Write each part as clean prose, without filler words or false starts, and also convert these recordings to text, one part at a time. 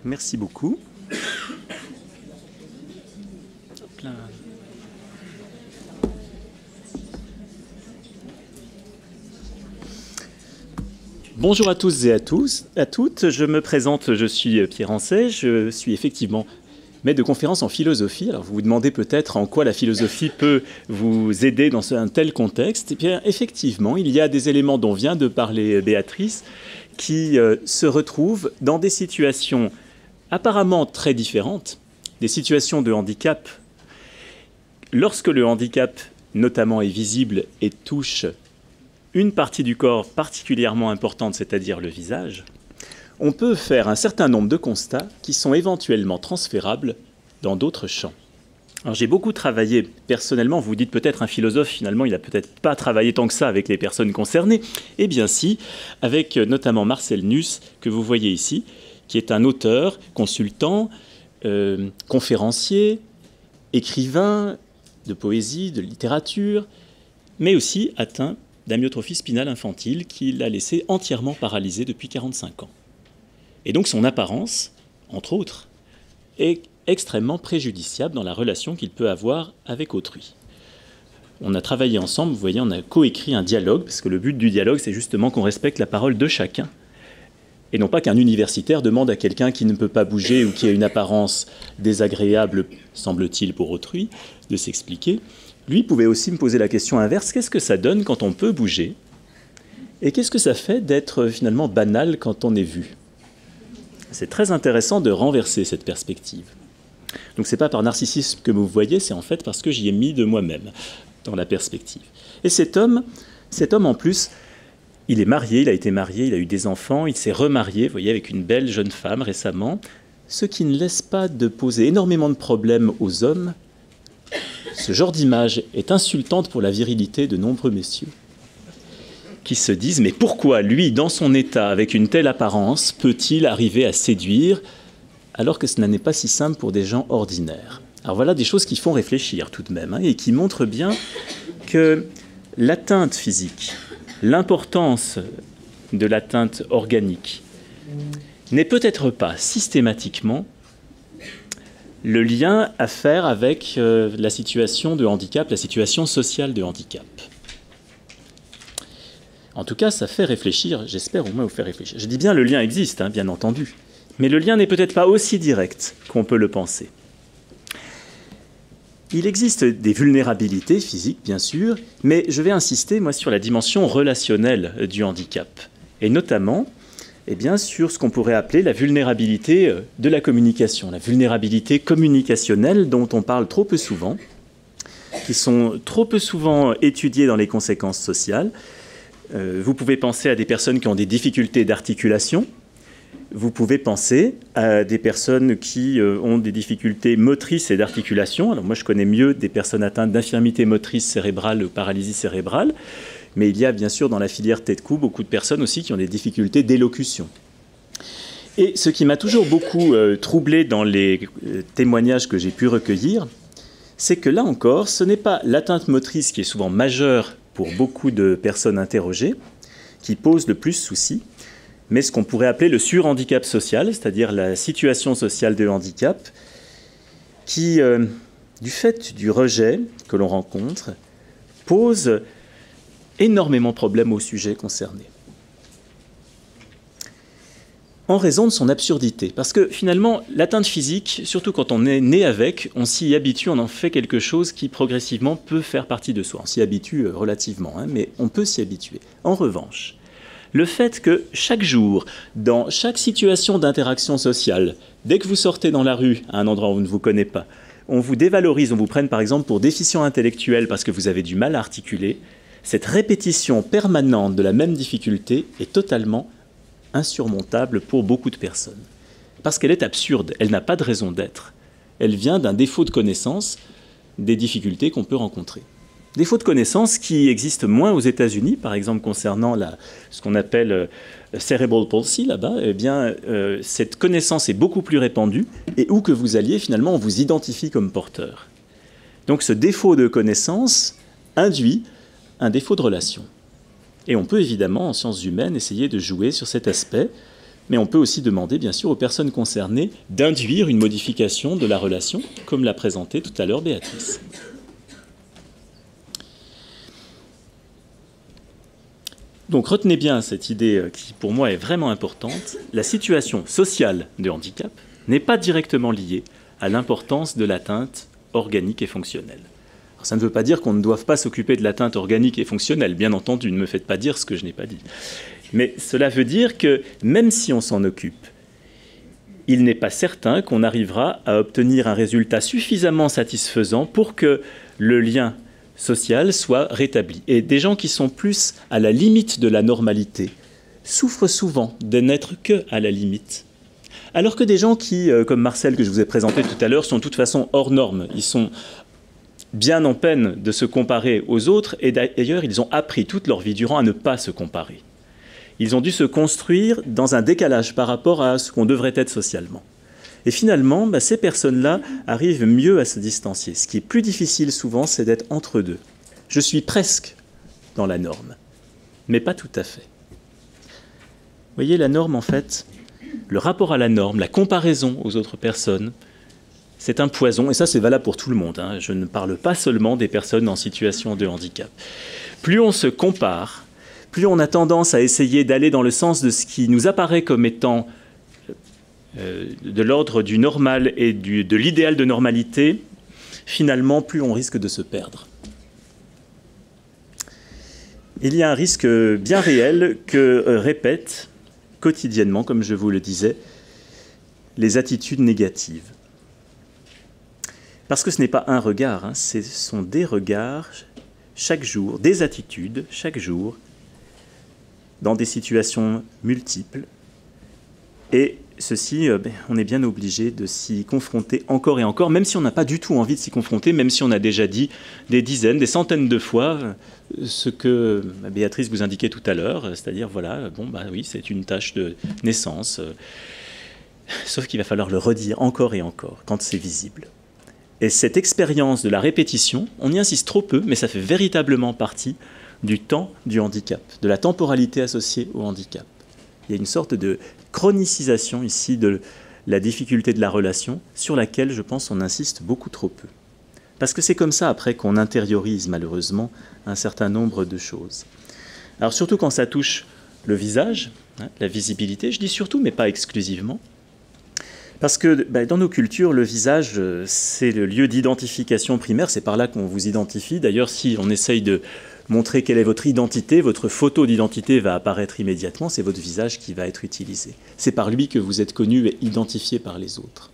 Merci beaucoup. Hop là. Bonjour à tous et à toutes. Je me présente, je suis Pierre Ancet, je suis effectivement maître de conférence en philosophie. Alors vous vous demandez peut-être en quoi la philosophie peut vous aider dans un tel contexte. Eh bien, effectivement, il y a des éléments dont vient de parler Béatrice qui se retrouvent dans des situations apparemment très différentes, des situations de handicap. Lorsque le handicap, notamment, est visible et touche une partie du corps particulièrement importante, c'est-à-dire le visage, on peut faire un certain nombre de constats qui sont éventuellement transférables dans d'autres champs. Alors j'ai beaucoup travaillé personnellement, vous vous dites peut-être un philosophe, finalement il n'a peut-être pas travaillé tant que ça avec les personnes concernées. Eh bien si, avec notamment Marcel Nuss, que vous voyez ici, qui est un auteur, consultant, conférencier, écrivain de poésie, de littérature, mais aussi atteint d'amyotrophie spinale infantile qui l'a laissé entièrement paralysé depuis 45 ans. Et donc son apparence, entre autres, est extrêmement préjudiciable dans la relation qu'il peut avoir avec autrui. On a travaillé ensemble, vous voyez, on a coécrit un dialogue, parce que le but du dialogue, c'est justement qu'on respecte la parole de chacun, et non pas qu'un universitaire demande à quelqu'un qui ne peut pas bouger ou qui a une apparence désagréable, semble-t-il, pour autrui, de s'expliquer. Lui pouvait aussi me poser la question inverse, qu'est-ce que ça donne quand on peut bouger? Et qu'est-ce que ça fait d'être finalement banal quand on est vu? C'est très intéressant de renverser cette perspective. Donc ce n'est pas par narcissisme que vous voyez, c'est en fait parce que j'y ai mis de moi-même dans la perspective. Et cet homme en plus, il est marié, il a été marié, il a eu des enfants, il s'est remarié, vous voyez, avec une belle jeune femme récemment, ce qui ne laisse pas de poser énormément de problèmes aux hommes. Ce genre d'image est insultante pour la virilité de nombreux messieurs qui se disent « Mais pourquoi, lui, dans son état, avec une telle apparence, peut-il arriver à séduire alors que ce n'est pas si simple pour des gens ordinaires ?» Alors voilà des choses qui font réfléchir tout de même, et qui montrent bien que l'atteinte physique, l'importance de l'atteinte organique n'est peut-être pas systématiquement le lien à faire avec la situation de handicap, la situation sociale de handicap. En tout cas, ça fait réfléchir, j'espère au moins vous faire réfléchir. Je dis bien le lien existe, bien entendu, mais le lien n'est peut-être pas aussi direct qu'on peut le penser. Il existe des vulnérabilités physiques, bien sûr, mais je vais insister, moi, sur la dimension relationnelle du handicap, et notamment sur ce qu'on pourrait appeler la vulnérabilité de la communication, la vulnérabilité communicationnelle dont on parle trop peu souvent, qui sont trop peu souvent étudiées dans les conséquences sociales. Vous pouvez penser à des personnes qui ont des difficultés d'articulation, vous pouvez penser à des personnes qui ont des difficultés motrices et d'articulation. Alors moi, je connais mieux des personnes atteintes d'infirmité motrice cérébrale ou paralysie cérébrale, mais il y a bien sûr dans la filière tête-cou beaucoup de personnes aussi qui ont des difficultés d'élocution. Et ce qui m'a toujours beaucoup troublé dans les témoignages que j'ai pu recueillir, c'est que là encore, ce n'est pas l'atteinte motrice qui est souvent majeure pour beaucoup de personnes interrogées, qui pose le plus souci, mais ce qu'on pourrait appeler le surhandicap social, c'est-à-dire la situation sociale de handicap, qui, du fait du rejet que l'on rencontre, pose énormément de problèmes au sujet concerné. En raison de son absurdité. Parce que finalement, l'atteinte physique, surtout quand on est né avec, on s'y habitue, on en fait quelque chose qui progressivement peut faire partie de soi. On s'y habitue relativement, mais on peut s'y habituer. En revanche, le fait que chaque jour, dans chaque situation d'interaction sociale, dès que vous sortez dans la rue, à un endroit où on ne vous connaît pas, on vous dévalorise, on vous prenne par exemple pour déficient intellectuel parce que vous avez du mal à articuler, cette répétition permanente de la même difficulté est totalement insurmontable pour beaucoup de personnes. Parce qu'elle est absurde, elle n'a pas de raison d'être. Elle vient d'un défaut de connaissance des difficultés qu'on peut rencontrer. Défaut de connaissance qui existe moins aux États-Unis, par exemple concernant ce qu'on appelle cerebral palsy là-bas, cette connaissance est beaucoup plus répandue et où que vous alliez, finalement, on vous identifie comme porteur. Donc ce défaut de connaissance induit un défaut de relation. Et on peut évidemment, en sciences humaines, essayer de jouer sur cet aspect Mais on peut aussi demander, bien sûr, aux personnes concernées d'induire une modification de la relation, comme l'a présenté tout à l'heure Béatrice. Donc retenez bien cette idée qui, pour moi, est vraiment importante. La situation sociale de handicap n'est pas directement liée à l'importance de l'atteinte organique et fonctionnelle. Alors, ça ne veut pas dire qu'on ne doive pas s'occuper de l'atteinte organique et fonctionnelle. Bien entendu, ne me faites pas dire ce que je n'ai pas dit. Mais cela veut dire que même si on s'en occupe, il n'est pas certain qu'on arrivera à obtenir un résultat suffisamment satisfaisant pour que le lien social soit rétabli. Et des gens qui sont plus à la limite de la normalité souffrent souvent de n'être que à la limite. Alors que des gens qui, comme Marcel que je vous ai présenté tout à l'heure, sont de toute façon hors normes, ils sont bien en peine de se comparer aux autres, et d'ailleurs ils ont appris toute leur vie durant à ne pas se comparer. Ils ont dû se construire dans un décalage par rapport à ce qu'on devrait être socialement. Et finalement, ces personnes-là arrivent mieux à se distancier. Ce qui est plus difficile souvent, c'est d'être entre deux. Je suis presque dans la norme, mais pas tout à fait. Vous voyez, la norme, en fait, le rapport à la norme, la comparaison aux autres personnes, c'est un poison, et ça c'est valable pour tout le monde. Je ne parle pas seulement des personnes en situation de handicap. Plus on se compare, plus on a tendance à essayer d'aller dans le sens de ce qui nous apparaît comme étant de l'ordre du normal et de l'idéal de normalité, finalement, plus on risque de se perdre. Il y a un risque bien réel que répètent quotidiennement, comme je vous le disais, les attitudes négatives. Parce que ce n'est pas un regard, ce sont des regards chaque jour, des attitudes chaque jour, dans des situations multiples. Et ceci, on est bien obligé de s'y confronter encore et encore, même si on n'a pas du tout envie de s'y confronter, même si on a déjà dit des dizaines, des centaines de fois ce que Béatrice vous indiquait tout à l'heure, c'est-à-dire, voilà, oui, c'est une tâche de naissance, sauf qu'il va falloir le redire encore et encore, quand c'est visible. Et cette expérience de la répétition, on y insiste trop peu, mais ça fait véritablement partie du temps du handicap, de la temporalité associée au handicap. Il y a une sorte de chronicisation ici de la difficulté de la relation, sur laquelle, je pense, on insiste beaucoup trop peu. Parce que c'est comme ça, après, qu'on intériorise, malheureusement, un certain nombre de choses. Alors, surtout quand ça touche le visage, la visibilité, je dis surtout, mais pas exclusivement, parce que dans nos cultures, le visage, c'est le lieu d'identification primaire, c'est par là qu'on vous identifie. D'ailleurs, si on essaye de montrer quelle est votre identité, votre photo d'identité va apparaître immédiatement, c'est votre visage qui va être utilisé. C'est par lui que vous êtes connu et identifié par les autres.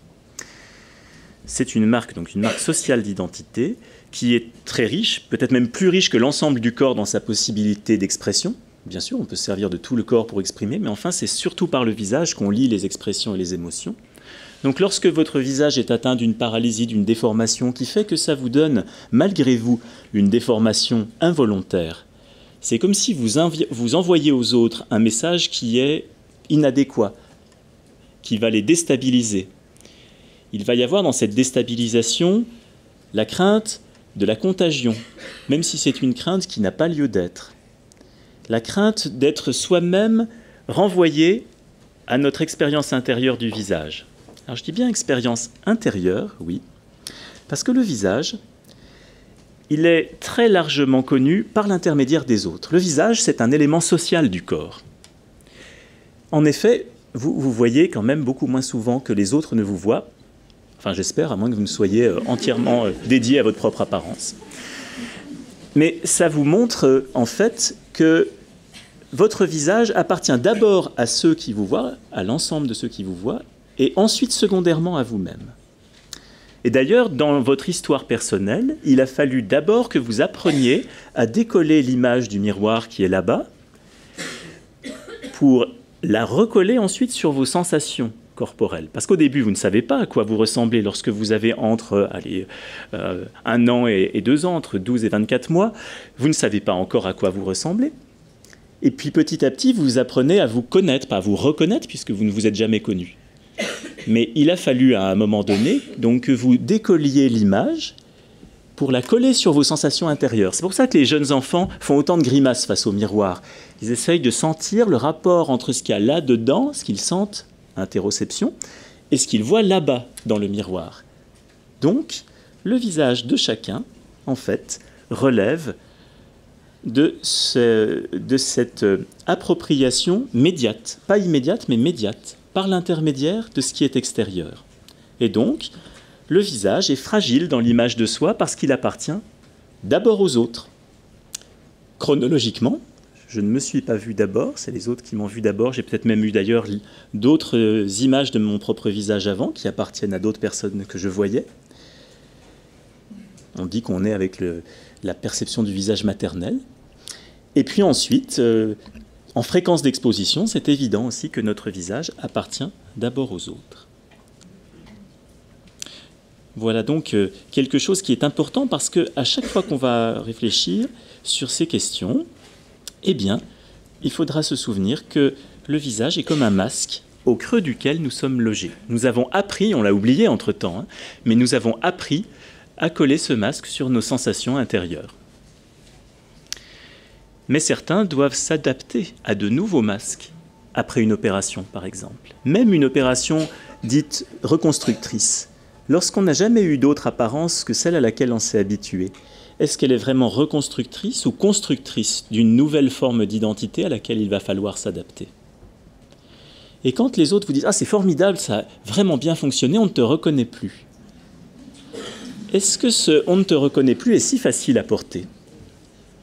C'est une marque, donc une marque sociale d'identité, qui est très riche, peut-être même plus riche que l'ensemble du corps dans sa possibilité d'expression. Bien sûr, on peut se servir de tout le corps pour exprimer, mais enfin, c'est surtout par le visage qu'on lit les expressions et les émotions. Donc lorsque votre visage est atteint d'une paralysie, d'une déformation qui fait que ça vous donne, malgré vous, une déformation involontaire, c'est comme si vous envoyiez aux autres un message qui est inadéquat, qui va les déstabiliser. Il va y avoir dans cette déstabilisation la crainte de la contagion, même si c'est une crainte qui n'a pas lieu d'être. La crainte d'être soi-même renvoyé à notre expérience intérieure du visage. Alors je dis bien expérience intérieure, oui, parce que le visage, il est très largement connu par l'intermédiaire des autres. Le visage, c'est un élément social du corps. En effet, vous voyez quand même beaucoup moins souvent que les autres ne vous voient. Enfin, j'espère, à moins que vous ne soyez entièrement dédié à votre propre apparence. Mais ça vous montre, en fait, que votre visage appartient d'abord à ceux qui vous voient, à l'ensemble de ceux qui vous voient, et ensuite secondairement à vous-même. Et d'ailleurs, dans votre histoire personnelle, il a fallu d'abord que vous appreniez à décoller l'image du miroir qui est là-bas pour la recoller ensuite sur vos sensations corporelles. Parce qu'au début, vous ne savez pas à quoi vous ressemblez lorsque vous avez entre 1 an et 2 ans, entre 12 et 24 mois. Vous ne savez pas encore à quoi vous ressemblez. Et puis petit à petit, vous apprenez à vous connaître, pas à vous reconnaître, puisque vous ne vous êtes jamais connu. Mais il a fallu à un moment donné donc, que vous décolliez l'image pour la coller sur vos sensations intérieures. C'est pour ça que les jeunes enfants font autant de grimaces face au miroir. Ils essayent de sentir le rapport entre ce qu'il y a là-dedans, ce qu'ils sentent, interoception, et ce qu'ils voient là-bas dans le miroir. Donc, le visage de chacun, en fait, relève de cette appropriation médiate, pas immédiate, mais médiate, par l'intermédiaire de ce qui est extérieur. Et donc, le visage est fragile dans l'image de soi parce qu'il appartient d'abord aux autres. Chronologiquement, je ne me suis pas vu d'abord, c'est les autres qui m'ont vu d'abord. J'ai peut-être même eu d'ailleurs d'autres images de mon propre visage avant qui appartiennent à d'autres personnes que je voyais. On dit qu'on est avec la perception du visage maternel. Et puis ensuite, en fréquence d'exposition, c'est évident aussi que notre visage appartient d'abord aux autres. Voilà donc quelque chose qui est important parce qu'à chaque fois qu'on va réfléchir sur ces questions, eh bien, il faudra se souvenir que le visage est comme un masque au creux duquel nous sommes logés. Nous avons appris, on l'a oublié entre-temps, hein, mais nous avons appris à coller ce masque sur nos sensations intérieures. Mais certains doivent s'adapter à de nouveaux masques, après une opération par exemple. Même une opération dite reconstructrice. Lorsqu'on n'a jamais eu d'autre apparence que celle à laquelle on s'est habitué, est-ce qu'elle est vraiment reconstructrice ou constructrice d'une nouvelle forme d'identité à laquelle il va falloir s'adapter? Et quand les autres vous disent « Ah, c'est formidable, ça a vraiment bien fonctionné, on ne te reconnaît plus », est-ce que ce « on ne te reconnaît plus » est si facile à porter?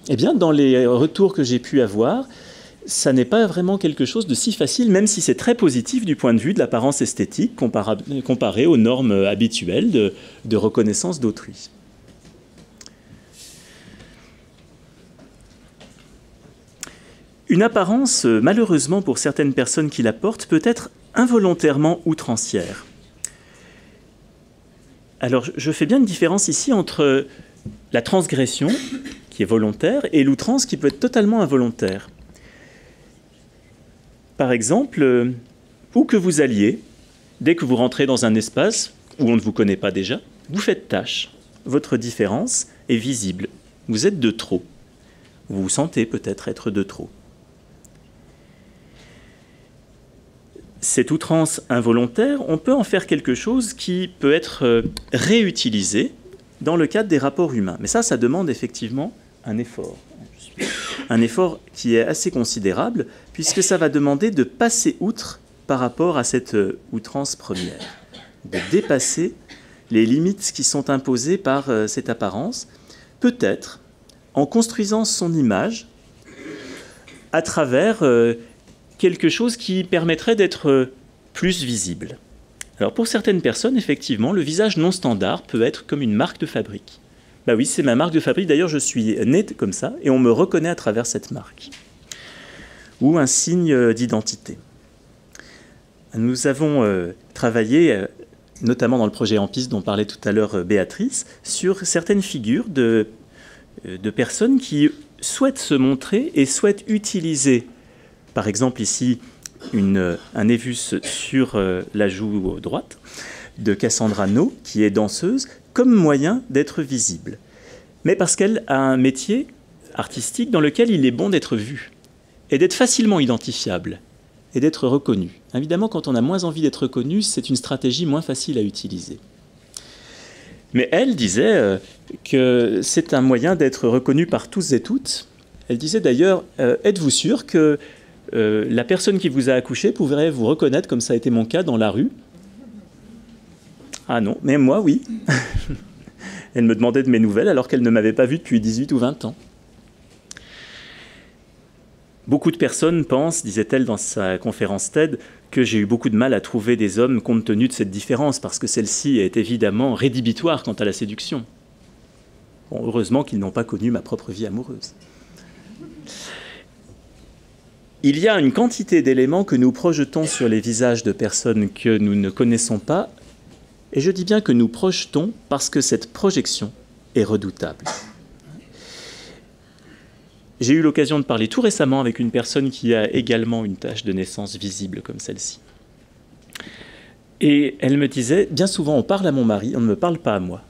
Eh bien, dans les retours que j'ai pu avoir, ça n'est pas vraiment quelque chose de si facile, même si c'est très positif du point de vue de l'apparence esthétique comparé aux normes habituelles de reconnaissance d'autrui. Une apparence, malheureusement pour certaines personnes qui la portent, peut être involontairement outrancière. Alors, je fais bien une différence ici entre la transgression, qui est volontaire, et l'outrance qui peut être totalement involontaire. Par exemple, où que vous alliez, dès que vous rentrez dans un espace où on ne vous connaît pas déjà, vous faites tâche. Votre différence est visible. Vous êtes de trop. Vous vous sentez peut-être être de trop. Cette outrance involontaire, on peut en faire quelque chose qui peut être réutilisé dans le cadre des rapports humains. Mais ça demande effectivement un effort. Un effort qui est assez considérable, puisque ça va demander de passer outre par rapport à cette outrance première, de dépasser les limites qui sont imposées par cette apparence, peut-être en construisant son image à travers quelque chose qui permettrait d'être plus visible. Alors pour certaines personnes, effectivement, le visage non standard peut être comme une marque de fabrique. Bah oui, c'est ma marque de fabrique, d'ailleurs je suis né comme ça, et on me reconnaît à travers cette marque. Ou un signe d'identité. Nous avons travaillé, notamment dans le projet En Piste dont parlait tout à l'heure Béatrice, sur certaines figures de personnes qui souhaitent se montrer et souhaitent utiliser, par exemple ici, un évus sur la joue droite de Cassandra No, qui est danseuse, comme moyen d'être visible. Mais parce qu'elle a un métier artistique dans lequel il est bon d'être vu et d'être facilement identifiable et d'être reconnu. Évidemment, quand on a moins envie d'être reconnu, c'est une stratégie moins facile à utiliser. Mais elle disait que c'est un moyen d'être reconnu par tous et toutes. Elle disait d'ailleurs, êtes-vous sûr que la personne qui vous a accouché pourrait vous reconnaître, comme ça a été mon cas, dans la rue? Ah non, mais moi, oui. Elle me demandait de mes nouvelles alors qu'elle ne m'avait pas vu depuis 18 ou 20 ans. Beaucoup de personnes pensent, disait-elle dans sa conférence TED, que j'ai eu beaucoup de mal à trouver des hommes compte tenu de cette différence, parce que celle-ci est évidemment rédhibitoire quant à la séduction. Bon, heureusement qu'ils n'ont pas connu ma propre vie amoureuse. Il y a une quantité d'éléments que nous projetons sur les visages de personnes que nous ne connaissons pas, et je dis bien que nous projetons parce que cette projection est redoutable. J'ai eu l'occasion de parler tout récemment avec une personne qui a également une tache de naissance visible comme celle-ci. Et elle me disait, bien souvent on parle à mon mari, on ne me parle pas à moi.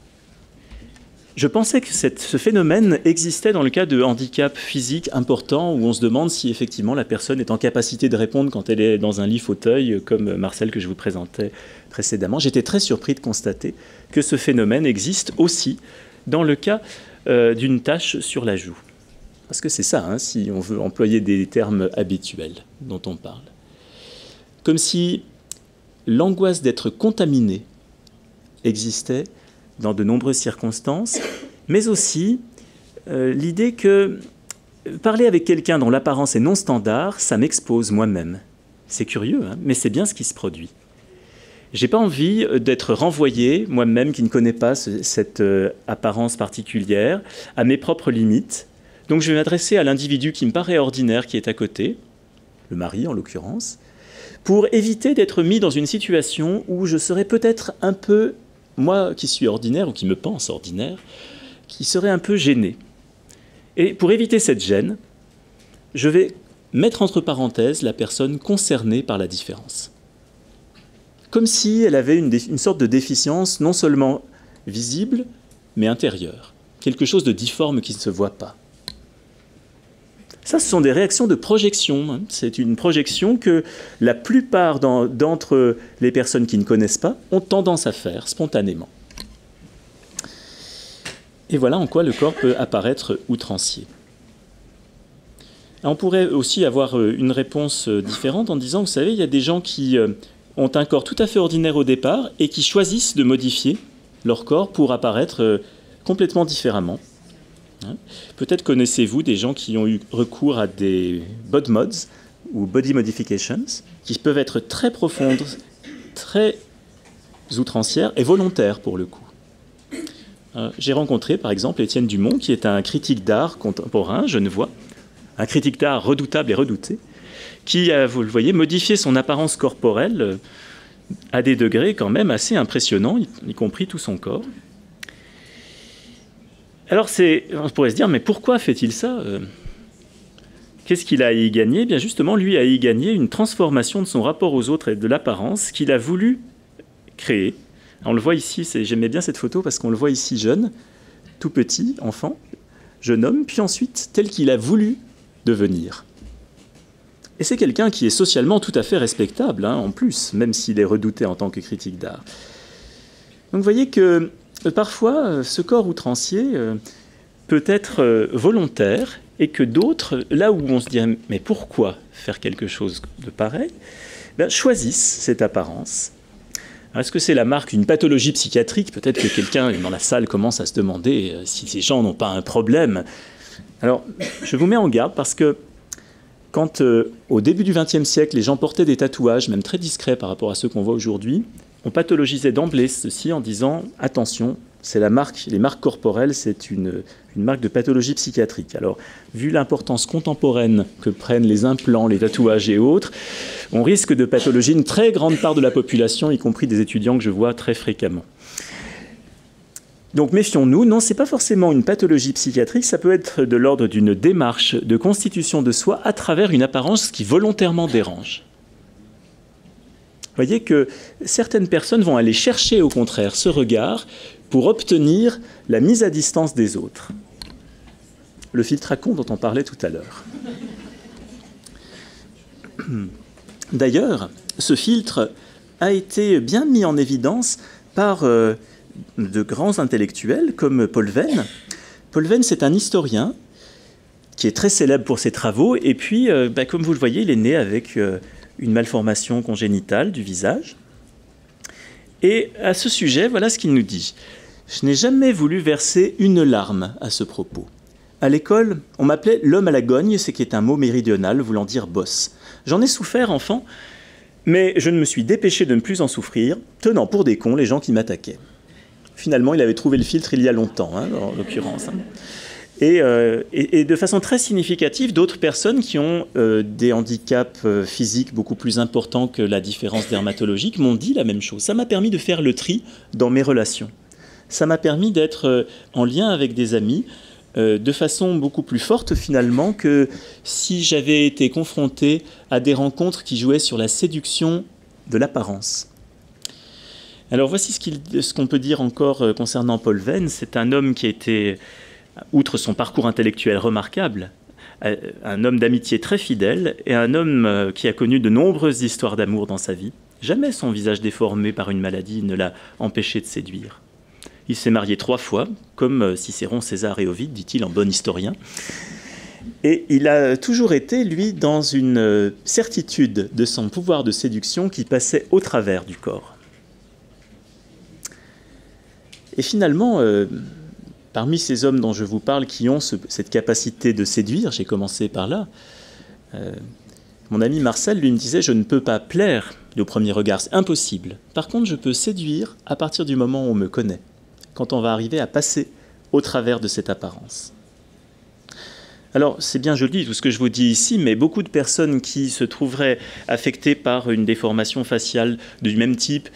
Je pensais que ce phénomène existait dans le cas de handicap physique important, où on se demande si effectivement la personne est en capacité de répondre quand elle est dans un lit fauteuil, comme Marcel que je vous présentais précédemment. J'étais très surpris de constater que ce phénomène existe aussi dans le cas d'une tache sur la joue. Parce que c'est ça, hein, si on veut employer des termes habituels dont on parle. Comme si l'angoisse d'être contaminé existait dans de nombreuses circonstances, mais aussi l'idée que parler avec quelqu'un dont l'apparence est non standard, ça m'expose moi-même. C'est curieux, hein, mais c'est bien ce qui se produit. J'ai pas envie d'être renvoyé, moi-même qui ne connais pas cette apparence particulière, à mes propres limites. Donc je vais m'adresser à l'individu qui me paraît ordinaire, qui est à côté, le mari en l'occurrence, pour éviter d'être mis dans une situation où je serais peut-être un peu, moi qui suis ordinaire ou qui me pense ordinaire, qui serait un peu gêné. Et pour éviter cette gêne, je vais mettre entre parenthèses la personne concernée par la différence. Comme si elle avait une sorte de déficience non seulement visible, mais intérieure. Quelque chose de difforme qui ne se voit pas. Ça, ce sont des réactions de projection. C'est une projection que la plupart d'entre les personnes qui ne connaissent pas ont tendance à faire spontanément. Et voilà en quoi le corps peut apparaître outrancier. On pourrait aussi avoir une réponse différente en disant, vous savez, il y a des gens qui ont un corps tout à fait ordinaire au départ et qui choisissent de modifier leur corps pour apparaître complètement différemment. Peut-être connaissez-vous des gens qui ont eu recours à des bod mods ou body modifications qui peuvent être très profondes, très outrancières et volontaires pour le coup. J'ai rencontré par exemple Étienne Dumont qui est un critique d'art contemporain, genevois, un critique d'art redoutable et redouté, qui a, vous le voyez, modifié son apparence corporelle à des degrés quand même assez impressionnants, y compris tout son corps. Alors, on pourrait se dire, mais pourquoi fait-il ça? Qu'est-ce qu'il a à y gagner? Bien justement, lui a y gagné une transformation de son rapport aux autres et de l'apparence qu'il a voulu créer. On le voit ici, j'aimais bien cette photo parce qu'on le voit ici jeune, tout petit, enfant, jeune homme, puis ensuite tel qu'il a voulu devenir. Et c'est quelqu'un qui est socialement tout à fait respectable, hein, en plus, même s'il est redouté en tant que critique d'art. Donc vous voyez que parfois, ce corps outrancier peut être volontaire et que d'autres, là où on se dirait « mais pourquoi faire quelque chose de pareil ?» choisissent cette apparence. Est-ce que c'est la marque d'une pathologie psychiatrique? Peut-être que quelqu'un dans la salle commence à se demander si ces gens n'ont pas un problème. Alors, je vous mets en garde parce que quand, au début du XXe siècle, les gens portaient des tatouages, même très discrets par rapport à ceux qu'on voit aujourd'hui, on pathologisait d'emblée ceci en disant « attention, c'est la marque, les marques corporelles, c'est une marque de pathologie psychiatrique ». Alors, vu l'importance contemporaine que prennent les implants, les tatouages et autres, on risque de pathologier une très grande part de la population, y compris des étudiants que je vois très fréquemment. Donc méfions-nous, non, ce n'est pas forcément une pathologie psychiatrique, ça peut être de l'ordre d'une démarche de constitution de soi à travers une apparence qui volontairement dérange. Vous voyez que certaines personnes vont aller chercher au contraire ce regard pour obtenir la mise à distance des autres. Le filtre à con dont on parlait tout à l'heure. D'ailleurs, ce filtre a été bien mis en évidence par de grands intellectuels comme Paul Venn. Paul Venn, c'est un historien qui est très célèbre pour ses travaux et puis, comme vous le voyez, il est né avec une malformation congénitale du visage. Et à ce sujet, voilà ce qu'il nous dit. « Je n'ai jamais voulu verser une larme à ce propos. À l'école, on m'appelait l'homme à la gogne, ce qui est un mot méridional voulant dire bosse. J'en ai souffert, enfant, mais je ne me suis dépêché de ne plus en souffrir, tenant pour des cons les gens qui m'attaquaient. » Finalement, il avait trouvé le filtre il y a longtemps, hein, en l'occurrence. Et de façon très significative, d'autres personnes qui ont des handicaps physiques beaucoup plus importants que la différence dermatologique m'ont dit la même chose. Ça m'a permis de faire le tri dans mes relations. Ça m'a permis d'être en lien avec des amis de façon beaucoup plus forte finalement que si j'avais été confronté à des rencontres qui jouaient sur la séduction de l'apparence. Alors voici ce qu'on peut dire encore concernant Paul Venn. C'est un homme qui a été, outre son parcours intellectuel remarquable, un homme d'amitié très fidèle et un homme qui a connu de nombreuses histoires d'amour dans sa vie. Jamais son visage déformé par une maladie ne l'a empêché de séduire. Il s'est marié 3 fois, comme Cicéron, César et Ovide, dit-il en bon historien. Et il a toujours été, lui, dans une certitude de son pouvoir de séduction qui passait au travers du corps. Et finalement, parmi ces hommes dont je vous parle qui ont cette capacité de séduire, j'ai commencé par là, mon ami Marcel, lui, me disait « Je ne peux pas plaire au premier regard, c'est impossible. Par contre, je peux séduire à partir du moment où on me connaît, quand on va arriver à passer au travers de cette apparence. » Alors, c'est bien joli tout ce que je vous dis ici, mais beaucoup de personnes qui se trouveraient affectées par une déformation faciale du même type,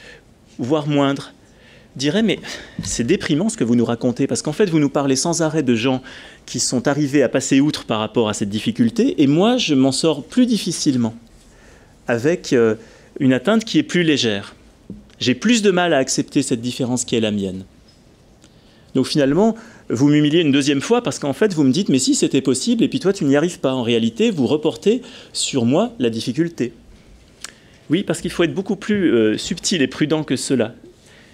voire moindre, diraient « Mais c'est déprimant ce que vous nous racontez, parce qu'en fait, vous nous parlez sans arrêt de gens qui sont arrivés à passer outre par rapport à cette difficulté, et moi, je m'en sors plus difficilement, avec une atteinte qui est plus légère. J'ai plus de mal à accepter cette différence qui est la mienne. » Donc finalement, vous m'humiliez une deuxième fois parce qu'en fait, vous me dites « mais si, c'était possible » et puis toi, tu n'y arrives pas. En réalité, vous reportez sur moi la difficulté. Oui, parce qu'il faut être beaucoup plus subtil et prudent que cela.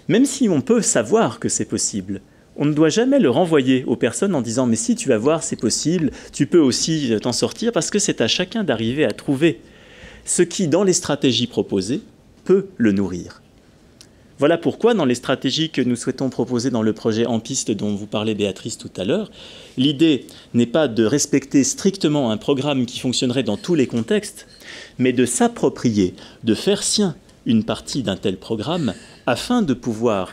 Même si on peut savoir que c'est possible, on ne doit jamais le renvoyer aux personnes en disant « mais si, tu vas voir, c'est possible, tu peux aussi t'en sortir » parce que c'est à chacun d'arriver à trouver ce qui, dans les stratégies proposées, peut le nourrir. Voilà pourquoi, dans les stratégies que nous souhaitons proposer dans le projet En Piste dont vous parlait Béatrice tout à l'heure, l'idée n'est pas de respecter strictement un programme qui fonctionnerait dans tous les contextes, mais de s'approprier, de faire sien une partie d'un tel programme afin de pouvoir,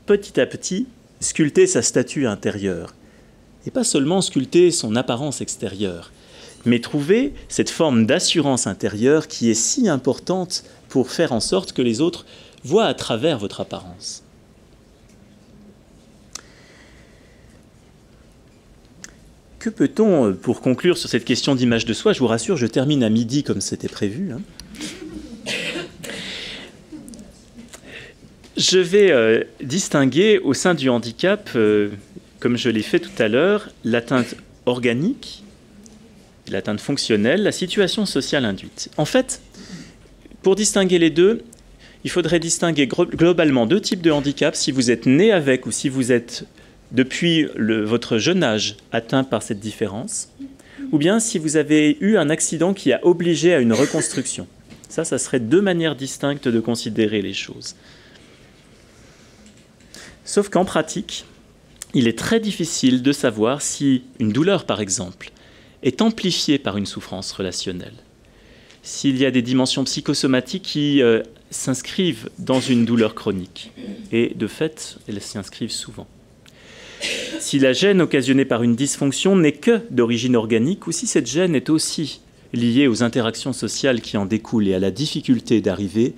petit à petit, sculpter sa statue intérieure. Et pas seulement sculpter son apparence extérieure, mais trouver cette forme d'assurance intérieure qui est si importante pour faire en sorte que les autres voient à travers votre apparence. Que peut-on, pour conclure sur cette question d'image de soi, je vous rassure, je termine à midi comme c'était prévu. Je vais distinguer au sein du handicap, comme je l'ai fait tout à l'heure, l'atteinte organique, l'atteinte fonctionnelle, la situation sociale induite. En fait, pour distinguer les deux, il faudrait distinguer globalement 2 types de handicap, si vous êtes né avec ou si vous êtes, depuis votre jeune âge, atteint par cette différence, ou bien si vous avez eu un accident qui a obligé à une reconstruction. Ça serait 2 manières distinctes de considérer les choses. Sauf qu'en pratique, il est très difficile de savoir si une douleur, par exemple, est amplifiée par une souffrance relationnelle. S'il y a des dimensions psychosomatiques qui s'inscrivent dans une douleur chronique. Et de fait, elles s'y inscrivent souvent. Si la gêne occasionnée par une dysfonction n'est que d'origine organique, ou si cette gêne est aussi liée aux interactions sociales qui en découlent et à la difficulté d'arriver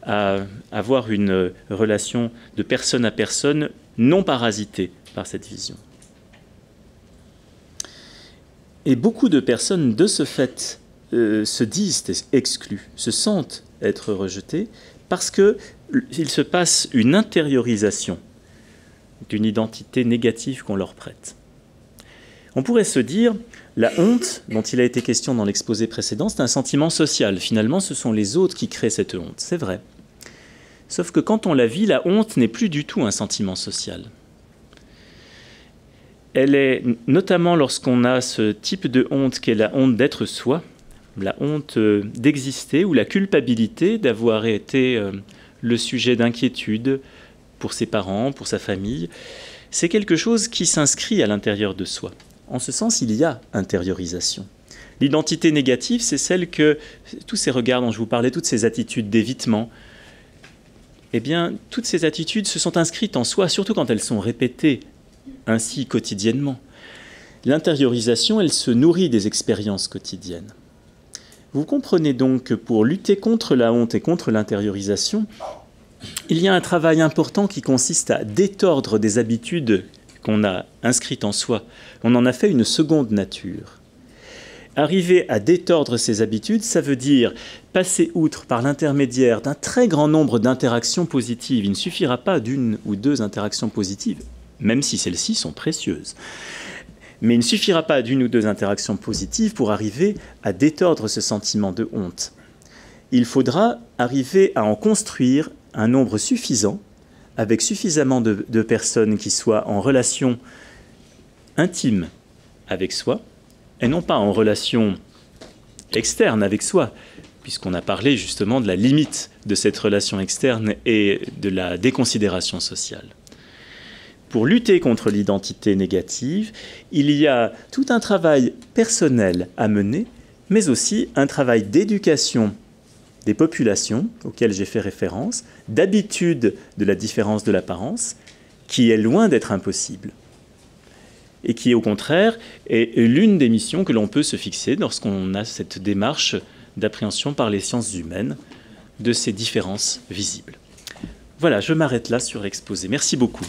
à avoir une relation de personne à personne non parasitée par cette vision. Et beaucoup de personnes, de ce fait, se disent exclues, se sentent être rejetées, parce qu'il se passe une intériorisation d'une identité négative qu'on leur prête. On pourrait se dire, la honte, dont il a été question dans l'exposé précédent, c'est un sentiment social. Finalement, ce sont les autres qui créent cette honte, c'est vrai. Sauf que quand on la vit, la honte n'est plus du tout un sentiment social. Elle est, notamment lorsqu'on a ce type de honte qu'est la honte d'être soi, la honte d'exister ou la culpabilité d'avoir été le sujet d'inquiétude pour ses parents, pour sa famille, c'est quelque chose qui s'inscrit à l'intérieur de soi. En ce sens, il y a intériorisation. L'identité négative, c'est celle que tous ces regards dont je vous parlais, toutes ces attitudes d'évitement, eh bien, toutes ces attitudes se sont inscrites en soi, surtout quand elles sont répétées ainsi quotidiennement. L'intériorisation, elle se nourrit des expériences quotidiennes. Vous comprenez donc que pour lutter contre la honte et contre l'intériorisation, il y a un travail important qui consiste à détordre des habitudes qu'on a inscrites en soi. On en a fait une seconde nature. Arriver à détordre ses habitudes, ça veut dire passer outre par l'intermédiaire d'un très grand nombre d'interactions positives. Il ne suffira pas d'une ou deux interactions positives, même si celles-ci sont précieuses. Mais il ne suffira pas d'une ou deux interactions positives pour arriver à détordre ce sentiment de honte. Il faudra arriver à en construire un nombre suffisant, avec suffisamment de personnes qui soient en relation intime avec soi, et non pas en relation externe avec soi, puisqu'on a parlé justement de la limite de cette relation externe et de la déconsidération sociale. Pour lutter contre l'identité négative, il y a tout un travail personnel à mener, mais aussi un travail d'éducation des populations auxquelles j'ai fait référence, d'habitude de la différence de l'apparence, qui est loin d'être impossible, et qui, au contraire, est l'une des missions que l'on peut se fixer lorsqu'on a cette démarche d'appréhension par les sciences humaines de ces différences visibles. Voilà, je m'arrête là sur l'exposé. Merci beaucoup.